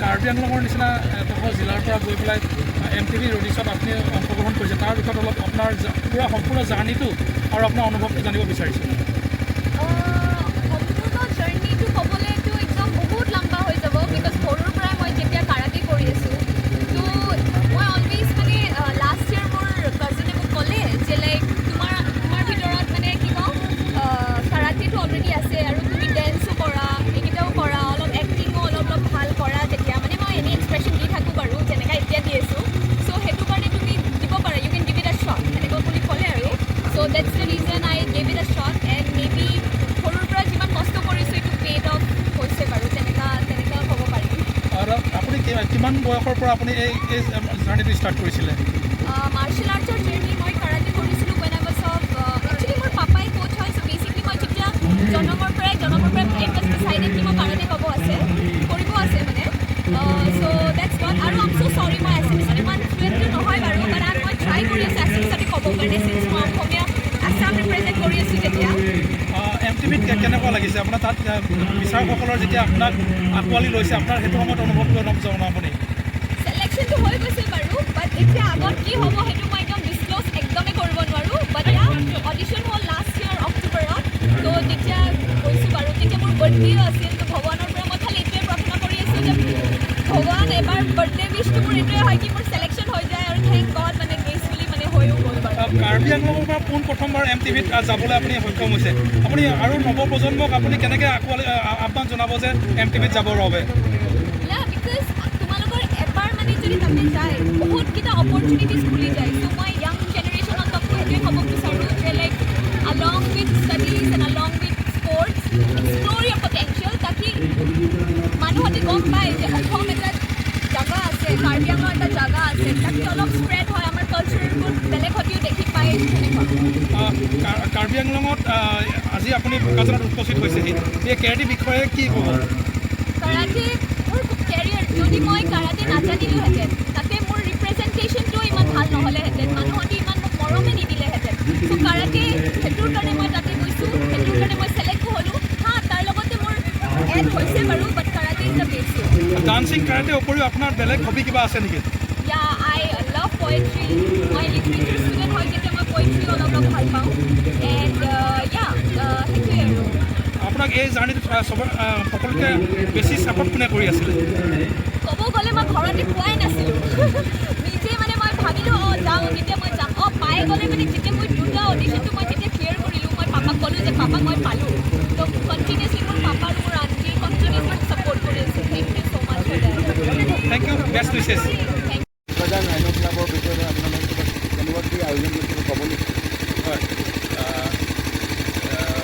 কাৰ্বি আংলঙৰ নিচিনা এডোখৰ জিলাৰ পৰা গৈ পেলাই MTV ৰ'ডিছত আপুনি অংশগ্ৰহণ কৰিছে, তাৰ বিষয়ত অলপ আপোনাৰ পুৰা সম্পূৰ্ণ জাৰ্ণিটো আৰু আপোনাৰ অনুভৱটো জানিব বিচাৰিছোঁ। সম্পূৰ্ণ জাৰ্ণিটো ক'বলৈতো একদম বহুত লম্বা হৈ যাব, বিকজ সৰুৰ পৰাই মই যেতিয়া কাৰাটে কৰি আছোঁ। তো মই অলৱেজ মানে লাষ্ট ইয়েৰ মোৰ কাজিনে মোক ক'লে যে লাইক তোমাৰ ভিতৰত মানে কি কওঁ কাৰাটেটো অলৰেডি আছে আৰু তুমি ডেন্সো কৰা, এইকেইটাও কৰা, অলপ এক্টিঙো অলপ ভাল কৰা, তেতিয়া মানে মই এনেই এক্সপ্ৰেশ্যন দি থাকোঁ বাৰু যেনেকৈ এতিয়া দি আছোঁ। চ' সেইটো কাৰণে তুমি দিব পাৰা, you can give it a shot, সেনেকৈ বুলি ক'লে আৰু। So' that's the reason I give it a shot and maybe সৰুৰ পৰা যিমান কষ্ট কৰিছোঁ এইটো পেইড অফ হৈছে বাৰু, তেনেকুৱা ক'ব পাৰিম। আৰু আপুনি কিমান বয়সৰ পৰা আপুনি এই জাৰ্ণিটো ষ্টাৰ্ট কৰিছিলে? মাৰ্চেল আৰ্টছৰ জাৰ্ণি মই কাৰাটে কৰিছিলোঁ when I was of actually মোৰ পাপাই কোচ হয়, চ' বেচিকলি মই যেতিয়া জন্মৰ পৰাই ইট ৱাজ ডিচাইডেড কি মই কাৰাটে কৰিব আছে মানে। চ' ডেটছ ৱাট। আৰু আম চ' চৰি মই এছামিছত ইমান ফ্লুৱেণ্টটো নহয় বাৰু, বাট মই ট্ৰাই কৰি আছোঁ এছামিছতে ক'ব কাৰণে, চিন্স মই অসমীয়া আছাম ৰিপ্ৰেজেণ্ট কৰি আছোঁ তেতিয়া। MTVত কেনেকুৱা লাগিছে আপোনাৰ তাত বিচাৰকসকলৰ যেতিয়া আপোনাক আঁকোৱালি লৈছে, আপোনাৰ সেইটো সময়ত অনুভৱটো অলপ জনাব আপুনি? চিলেকশ্যনটো হৈ গৈছিল বাৰু, বাট এতিয়া আগত কি হ'ব সেইটো মই একদম ডিছক্ল'জ একদমেই কৰিব নোৱাৰোঁ। বাট অডিশ্যন হ'ল লাষ্ট ইয়েৰ অক্টোবৰত, ত' তেতিয়া গৈছোঁ বাৰু। তেতিয়া মোৰ বাৰ্থডেও আছিল, ত' ভগৱানৰ পৰা মই খালি এইটোৱে প্ৰাৰ্থনা কৰি আছোঁ যে ভগৱান এবাৰ বাৰ্থডে উইচটো মোৰ এইটোৱে হয় কি মোৰ চিলেকশ্যন হৈ যায়, আৰু থেংক গড মানে গ্ৰেচফুলি মানে হৈও গ'ল বাৰু। কাৰ্বি আংলঙৰ পৰা প্ৰথমবাৰ MTVত যাবলৈ আপুনি সক্ষম হৈছে, আপুনি আৰু নৱপ্ৰজন্মক আপুনি কেনেকৈ আহ্বান জনাব যে MTVত যাবৰ বাবে? বিকজ তোমালোকৰ এবাৰ মানে যদি তাতে যায় বহুতকেইটা অপৰচুনিটিজ খুলি যায়। চ' মই য়াং জেনেৰেশ্যনক সেইটোৱে ক'ব বিচাৰোঁ যে like along with studies and along with sports, explore your potential, তাকি মানুহতে গম পায় যে অসম এটা জাগা আছে, কাৰ্বি আংলং এটা জাগা আছে, তাকে অলপ স্প্ৰেড হয়, আমাৰ কালচাৰবোৰ বেলেগ হতেও দেখি পায়, সেনেকুৱা। কাৰ্বি আংলঙত আজি আপুনি বোকাজানত উপস্থিত হৈছেহি, এই কেৰাটে বিষয়ে কি ক'ব? কাৰাটে মোৰ কেৰিয়াৰ, যদি মই কাৰাটে নাজানিলোহেঁতেন, তাতে মোৰ ৰিপ্ৰেজেণ্টেশ্যনটোও ইমান ভাল নহ'লেহেঁতেন, মানুহতে ইমান মোক মৰমে নিদিলেহেঁতেন। চ' কাৰাটে সেইটোৰ কাৰণে মই তাতে গৈছোঁ, সেইটোৰ কাৰণে মই ছিলেক্টো হ'লোঁ। তাৰ লগতে মোৰ এড হৈছে বাৰু, but karate is the best. Dancing karate উপৰিও আপোনাৰ বেলেগ হবি কিবা আছে নেকি? আই লাভ পয়েট্ৰি, মই লিটাৰেচাৰ ষ্টুডেণ্ট হয়, যেতিয়া মই পয়েট্ৰি অলপ ভাল পাওঁ। এণ্ড সেইটোৱে আৰু। আপোনাক এই জাৰ্ণিটোত সকলোতকৈ বেছি ছাপৰ্ট কোনে কৰি আছিলে? ক'ব গ'লে মই ঘৰতে পোৱাই নাছিলোঁ, নিজে মানে মই ভাবিলোঁ যাওঁ, যেতিয়া মই যাম পাই গ'লে মানে যেতিয়া মই দুটা অডিশ্যনটো মই যেতিয়া ক্লিয়াৰ কৰিলোঁ, মই পাপাক ক'লোঁ যে পাপা মই পালোঁ। ত' কণ্টিনিউছলি মোৰ পাপা আৰু মোৰ আণ্টি কণ্টিনিউছলি ছাপৰ্ট কৰি আছে। Thank you so' much for that. Thank you, best wishes. Bokajan rhino' ক্লাবৰ বিষয়ে আপোনালোকে কেনেকুৱা কি আয়োজন কৰিছিল ক'ব নেকি? হয়,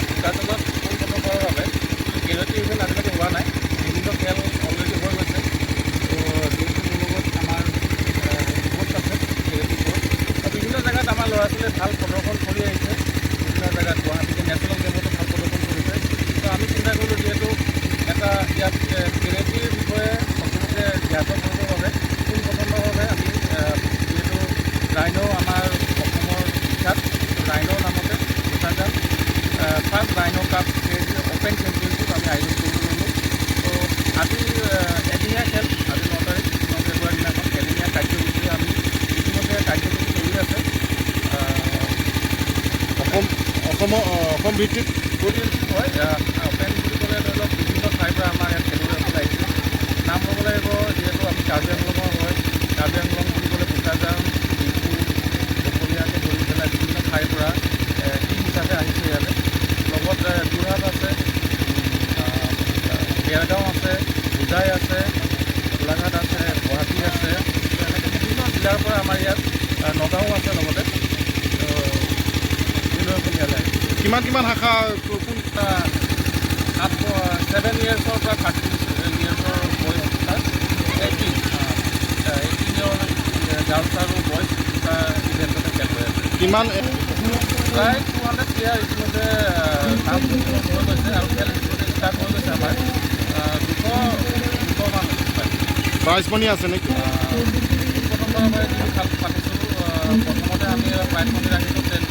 বোকাজানত পোনপ্ৰথমবাৰৰ বাবে কেৰাটে ইভেণ্ট আজিলৈকে হোৱা নাই, বিভিন্ন খেল অলৰেডি হৈ গৈছে। ত' দিনটোৰ লগত আমাৰ কোচ আছে কেৰাটে কোচ, বিভিন্ন জেগাত আমাৰ ল'ৰা ছোৱালীয়ে ভাল প্ৰদৰ্শন কৰি আহিছে, বিভিন্ন জেগাত গুৱাহাটীতে নেশ্যনেল গেমতো ভাল প্ৰদৰ্শন কৰিছে। ত' আমি চিন্তা কৰিলোঁ যিহেতু এটা ইয়াত কেৰাটেৰ বিষয়ে সকলোকে জ্ঞাত কৰিবৰ বাবে পোনপ্ৰথমভাৱে আমি যিহেতু ৰাইন' আমাৰ অসমৰ বিখ্যাত, ৰাইন' নামতে Bokajan first rhino' cup open championship আমি আয়োজন কৰিব ল'লোঁ। ত' আজি এদিনীয়া খেল, আজি 9 তাৰিখ 9 ফেব্ৰুৱাৰী দিনাখন এদিনীয়া কাৰ্যসূচী আমি ইতিমধ্যে কাৰ্যসূচী চলি আছে। অসম ভিত্তিত অডিয়েঞ্চ হয়, অপেন বুলি ক'লে ধৰি লওক বিভিন্ন ঠাইৰ পৰা আমাৰ ইয়াত খেলুৱৈসকল আহিছে। নাম ল'ব লাগিব, যিহেতু আমি কাৰ্বি আংলঙৰ হয়, কাৰ্বি আংলং বুলি ক'লে বোকাজান, ডিফু, বকলীয়াকৈ ধৰি পেলাই বিভিন্ন ঠাইৰ পৰা টীম হিচাপে আহিছে ইয়ালৈ। লগত যোৰহাট আছে, ডেৰগাঁও আছে, হোজাই আছে, গোলাঘাট আছে, গুৱাহাটী আছে, এনেকৈ বিভিন্ন জিলাৰ পৰা আমাৰ ইয়াত নগাঁও আছে লগতে। ইয়ালৈ কিমান শাখা 7 yearsৰ পৰা 30 yearsৰ বয়স গাৰ্লছ আৰু বইজ দুটা ইভেণ্টতে খেল হৈ আছে। কিমান প্ৰায় 200 প্লেয়াৰ ইতিমধ্যে নাম হৈ গৈছে আৰু খেল ইতিমধ্যে ষ্টাৰ্ট হৈ গৈছে আমাৰ 200 মান প্ৰাইজ মনি আছে নেকি? প্ৰথমবাৰৰ বাবে যিটো খেল পাতিছোঁ প্ৰথমতে আমি প্ৰাইজ মনি ৰাখিছোঁ 10